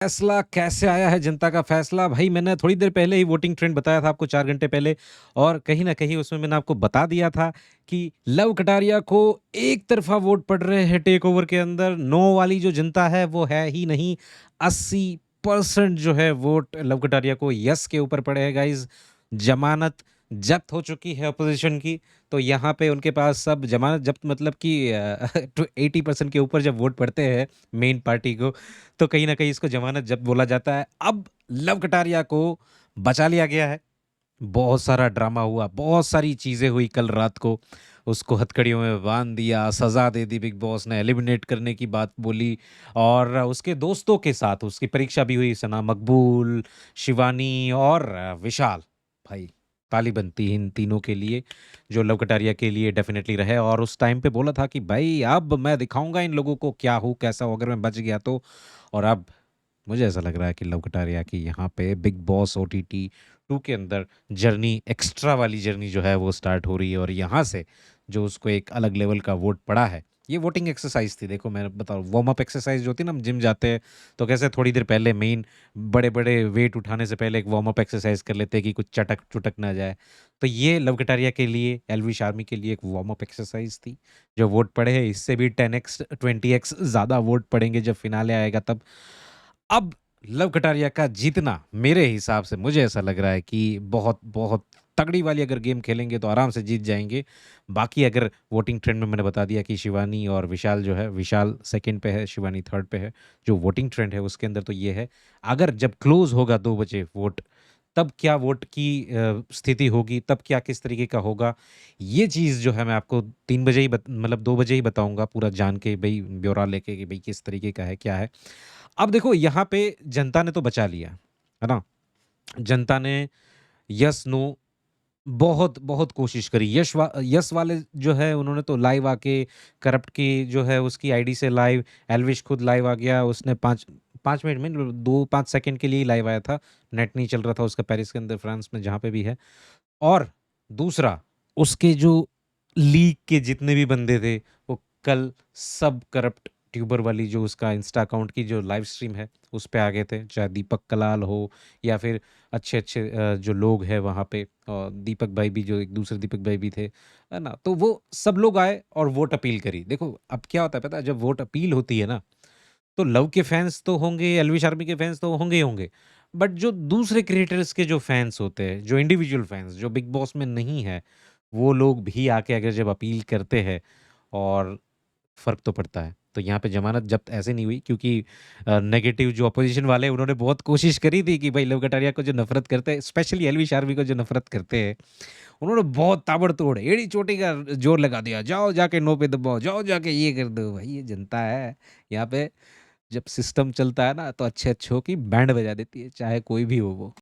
फैसला कैसे आया है जनता का फैसला? भाई मैंने थोड़ी देर पहले ही वोटिंग ट्रेंड बताया था आपको 4 घंटे पहले और कहीं न कहीं उसमें मैंने आपको बता दिया था कि लव कटारिया को एक तरफ़ा वोट पड़ रहे हैं टेक ओवर के अंदर। नो वाली जो जनता है वो है ही नहीं। 80% जो है वोट लव कटारिया को यस के ऊपर पड़े हैं गाइज़। ज़मानत ज़ब्त हो चुकी है अपोज़िशन की, तो यहाँ पे उनके पास सब ज़मानत ज़ब्त मतलब कि तो 80% के ऊपर जब वोट पड़ते हैं मेन पार्टी को, तो कहीं न कहीं इसको ज़मानत जब्त बोला जाता है। अब लव कटारिया को बचा लिया गया है। बहुत सारा ड्रामा हुआ, बहुत सारी चीज़ें हुई कल रात को। उसको हथकड़ियों में बाँध दिया, सज़ा दे दी बिग बॉस ने, एलिमिनेट करने की बात बोली और उसके दोस्तों के साथ उसकी परीक्षा भी हुई, सना मकबूल, शिवानी और विशाल। भाई, ताली बनती है इन तीनों के लिए, जो लव कटारिया के लिए डेफ़िनिटली रहे और उस टाइम पे बोला था कि भई अब मैं दिखाऊँगा इन लोगों को क्या हूँ, कैसा हूँ, अगर मैं बच गया तो। और अब मुझे ऐसा लग रहा है कि लव कटारिया की यहाँ पे बिग बॉस ओटीटी 2 के अंदर जर्नी एक्स्ट्रा वाली जर्नी जो है वो स्टार्ट हो रही है और यहाँ से जो उसको एक अलग लेवल का वोट पड़ा है, ये वोटिंग एक्सरसाइज थी। देखो मैं बताऊँ वार्म अप एक्सरसाइज जो होती है ना, हम जिम जाते हैं तो कैसे थोड़ी देर पहले मेन बड़े-बड़े वेट उठाने से पहले एक वार्म अप एक्सरसाइज कर लेते हैं कि कुछ चटक-चुटक ना जाए। तो ये लव कटारिया के लिए, एल्विश आर्मी के लिए एक वार्म अप एक्सरसाइज थी। जो वोट पड़े हैं इससे भी 10x 20x ज़्यादा वोट पड़ेंगे जब फिनाले आएगा तब। अब लव कटारिया का जीतना मेरे हिसाब से मुझे ऐसा लग रहा है कि बहुत तगड़ी वाली अगर गेम खेलेंगे तो आराम से जीत जाएँगे। बाकी अगर वोटिंग ट्रेंड में मैंने बता दिया कि शिवानी और विशाल जो है, विशाल सेकंड पे है, शिवानी थर्ड पे है। जो वोटिंग ट्रेंड है उसके अंदर तो ये है। अगर जब क्लोज़ होगा 2 बजे वोट, तब क्या वोट की स्थिति होगी, तब क्या किस तरीके का होगा, ये चीज़ जो है मैं आपको 3 बजे ही मतलब 2 बजे ही बताऊँगा पूरा जान के भई ब्यौरा लेके कि भई किस तरीके का है, क्या है। अब देखो यहाँ पे जनता ने तो बचा लिया, है ना? जनता ने यस, नो बहुत कोशिश करी। यस वाले जो है उन्होंने तो लाइव आके करप्ट की जो है उसकी आईडी से लाइव एल्विश खुद लाइव आ गया। उसने 5 मिनट में 2-5 सेकंड के लिए ही लाइव आया था। नेट नहीं चल रहा था उसका पेरिस के अंदर, फ्रांस में जहाँ पे भी है। और दूसरा उसके जो लीग के जितने भी बंदे थे, वो कल सब करप्ट ट्यूबर वाली जो उसका इंस्टा अकाउंट की जो लाइव स्ट्रीम है, उस पे आ गए थे। चाहे दीपक कलाल हो या फिर अच्छे-अच्छे जो लोग हैं वहाँ पे दीपक भाई भी जो एक दूसरे दीपक भाई भी थे, है ना? तो वो सब लोग आए और वोट अपील करी। देखो, अब क्या होता है पता है? जब वोट अपील होती है ना, तो लव के फैन्स तो होंगे, एल्विश आर्मी के फैन्स तो होंगे ही होंगे। बट जो दूसरे क्रिएटर्स के जो फैन्स होते हैं, जो इंडिविजुअल फैन्स, जो बिग बॉस में नहीं है, वो लोग भी आके अगर जब अपील करते हैं और फ़र्क तो पड़ता है। तो यहाँ पे ज़मानत ज़ब्त ऐसे नहीं हुई क्योंकि नेगेटिव जो अपोज़िशन वाले हैं, उन्होंने बहुत कोशिश करी थी कि भाई लव कटारिया को जो नफ़रत करते हैं, स्पेशली एल्विश आर्मी को जो नफ़रत करते हैं, उन्होंने बहुत ताबड़तोड़ एड़ी-चोटी का ज़ोर लगा दिया। जाओ जाके नो पे दबाओ, जाओ जाके ये कर दो। भाई ये जनता है, यहाँ पे जब सिस्टम चलता है ना तो अच्छे-अच्छों की बैंड बजा देती है, चाहे कोई भी हो वो।